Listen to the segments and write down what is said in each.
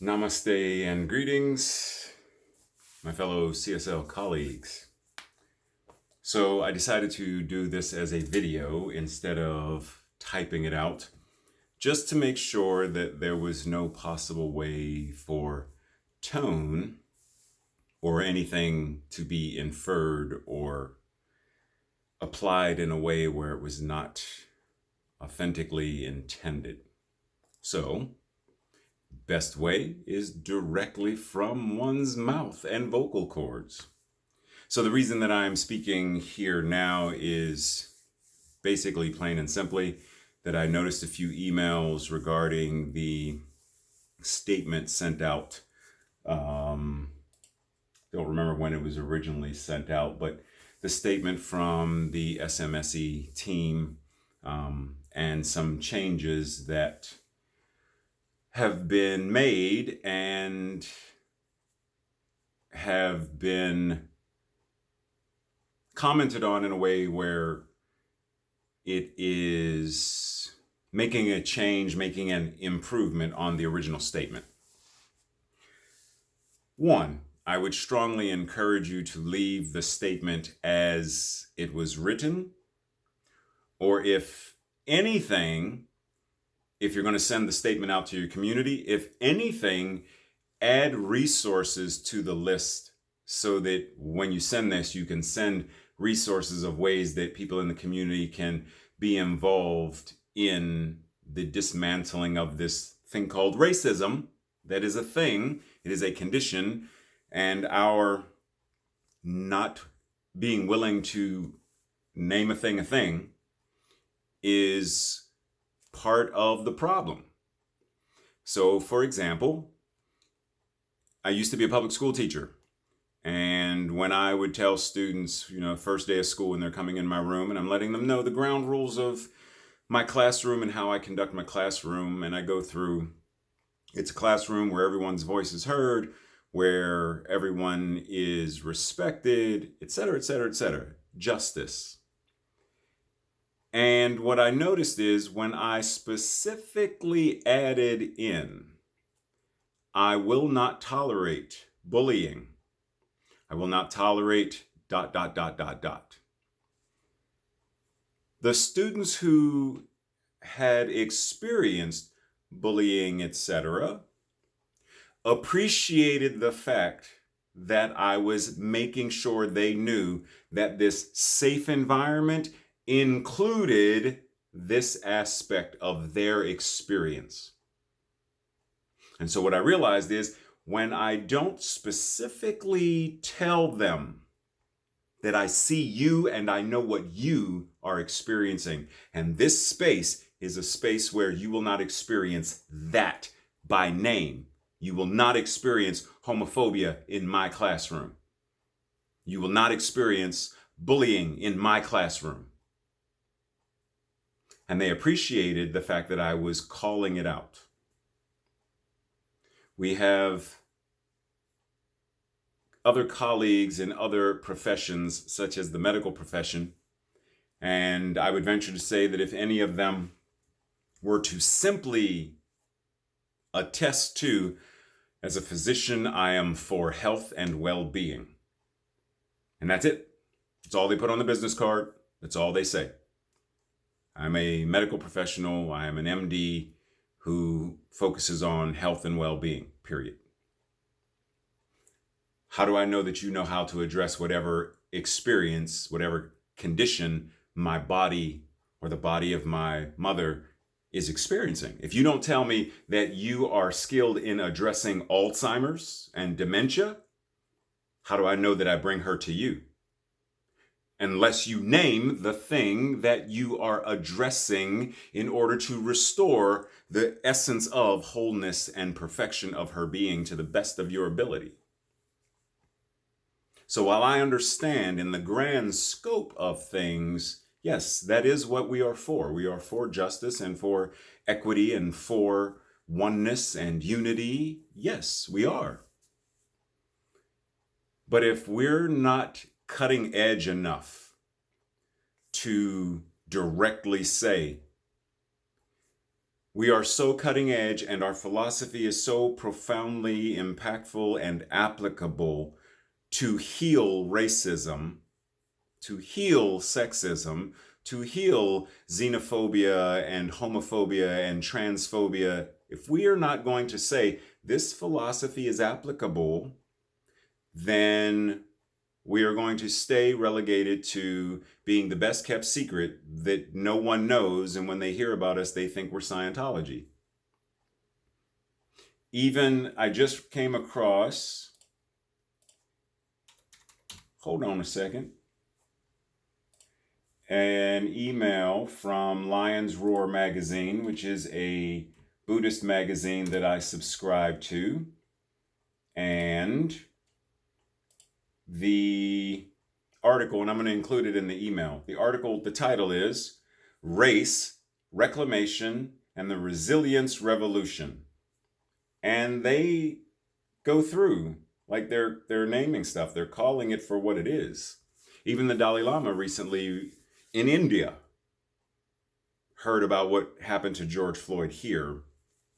Namaste and greetings, my fellow CSL colleagues. So I decided to do this as a video instead of typing it out, just to make sure that there was no possible way for tone or anything to be inferred or applied in a way where it was not authentically intended. So, best way is directly from one's mouth and vocal cords. So the reason that I'm speaking here now is basically plain and simply that I noticed a few emails regarding the statement sent out. Don't remember when it was originally sent out, but the statement from the SMSE team and some changes that have been made and have been commented on in a way where it is making a change, making an improvement on the original statement. One, I would strongly encourage you to leave the statement as it was written, or if anything, if you're going to send the statement out to your community, if anything, add resources to the list so that when you send this, you can send resources of ways that people in the community can be involved in the dismantling of this thing called racism. That is a thing. It is a condition. And our not being willing to name a thing is part of the problem. So, for example, I used to be a public school teacher. And when I would tell students, first day of school when they're coming in my room and I'm letting them know the ground rules of my classroom and how I conduct my classroom, and I go through, it's a classroom where everyone's voice is heard, where everyone is respected, etc., etc., etc. Justice. And what I noticed is when I specifically added in, I will not tolerate bullying. I will not tolerate ... The students who had experienced bullying, etc., appreciated the fact that I was making sure they knew that this safe environment included this aspect of their experience. And so what I realized is when I don't specifically tell them that I see you and I know what you are experiencing, and this space is a space where you will not experience that by name. You will not experience homophobia in my classroom. You will not experience bullying in my classroom. And they appreciated the fact that I was calling it out. We have other colleagues in other professions, such as the medical profession, and I would venture to say that if any of them were to simply attest to, as a physician, I am for health and well-being. And that's it. That's all they put on the business card. That's all they say. I'm a medical professional. I am an MD who focuses on health and well-being, period. How do I know that you know how to address whatever experience, whatever condition my body or the body of my mother is experiencing? If you don't tell me that you are skilled in addressing Alzheimer's and dementia, how do I know that I bring her to you? Unless you name the thing that you are addressing in order to restore the essence of wholeness and perfection of her being to the best of your ability. So while I understand in the grand scope of things, yes, that is what we are for. We are for justice and for equity and for oneness and unity. Yes, we are. But if we're not cutting edge enough to directly say, We are so cutting edge, and our philosophy is so profoundly impactful and applicable to heal racism, to heal sexism, to heal xenophobia and homophobia and transphobia. If we are not going to say this philosophy is applicable, then we are going to stay relegated to being the best kept secret that no one knows, and when they hear about us, they think we're Scientology. Even, I just came across, hold on a second, an email from Lion's Roar magazine, which is a Buddhist magazine that I subscribe to. And the article, and I'm going to include it in the email. The article, the title is Race, Reclamation, and the Resilience Revolution. And they go through, like they're naming stuff. They're calling it for what it is. Even the Dalai Lama recently in India heard about what happened to George Floyd here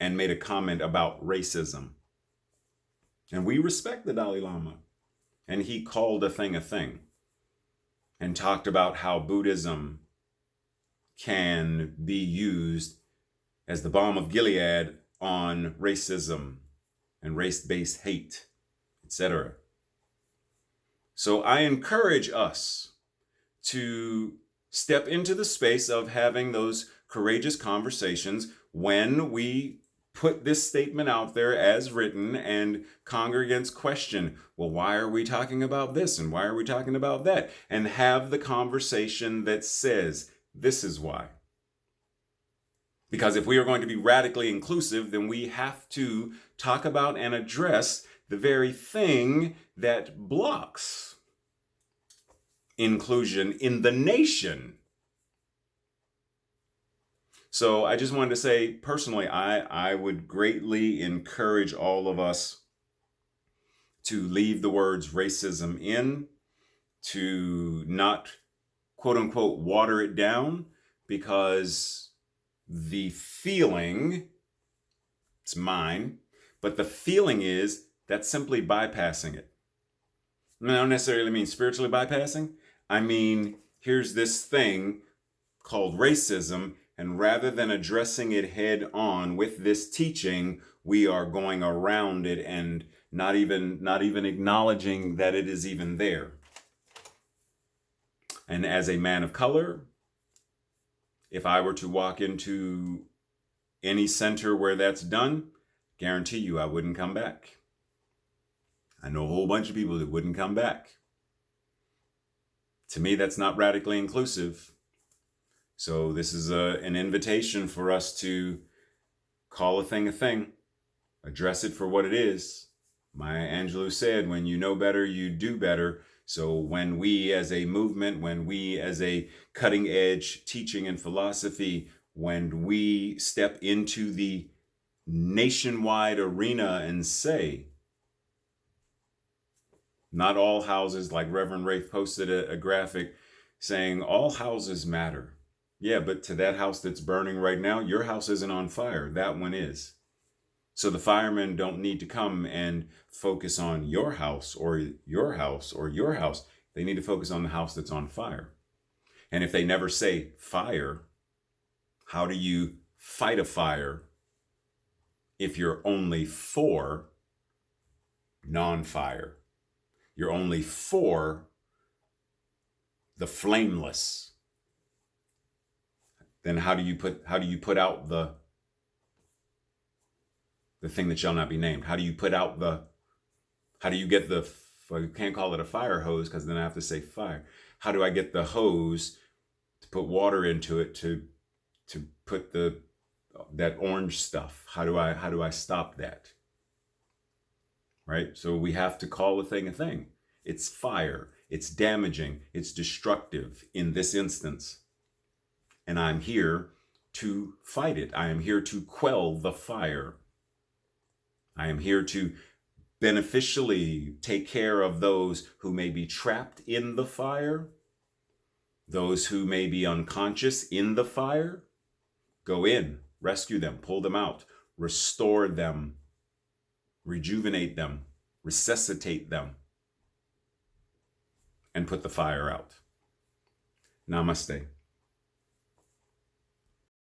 and made a comment about racism. And we respect the Dalai Lama. And he called a thing and talked about how Buddhism can be used as the balm of Gilead on racism and race-based hate, etc. So I encourage us to step into the space of having those courageous conversations when we put this statement out there as written and congregants question, well, why are we talking about this and why are we talking about that? And have the conversation that says, this is why. Because if we are going to be radically inclusive, then we have to talk about and address the very thing that blocks inclusion in the nation. So I just wanted to say, personally, I would greatly encourage all of us to leave the words racism in, to not, quote unquote, water it down, because the feeling, it's mine, but the feeling is that's simply bypassing it. I don't necessarily mean spiritually bypassing. I mean, here's this thing called racism, and rather than addressing it head on with this teaching, we are going around it and not even acknowledging that it is even there. And as a man of color, if I were to walk into any center where that's done, guarantee you I wouldn't come back. I know a whole bunch of people that wouldn't come back. To me, that's not radically inclusive. So this is an invitation for us to call a thing, address it for what it is. Maya Angelou said, when you know better, you do better. So when we as a movement, when we as a cutting edge teaching and philosophy, when we step into the nationwide arena and say, not all houses, like Reverend Rafe posted a graphic saying all houses matter. Yeah, but to that house that's burning right now, your house isn't on fire. That one is. So the firemen don't need to come and focus on your house or your house or your house. They need to focus on the house that's on fire. And if they never say fire, how do you fight a fire if you're only for non-fire? You're only for the flameless. Then how do you put out the thing that shall not be named? How do you get the, well, you can't call it a fire hose because then I have to say fire. How do I get the hose to put water into it to put that orange stuff? How do I stop that? Right? So we have to call a thing. It's fire. It's damaging. It's destructive in this instance. And I'm here to fight it. I am here to quell the fire. I am here to beneficially take care of those who may be trapped in the fire, those who may be unconscious in the fire. Go in, rescue them, pull them out, restore them, rejuvenate them, resuscitate them, and put the fire out. Namaste.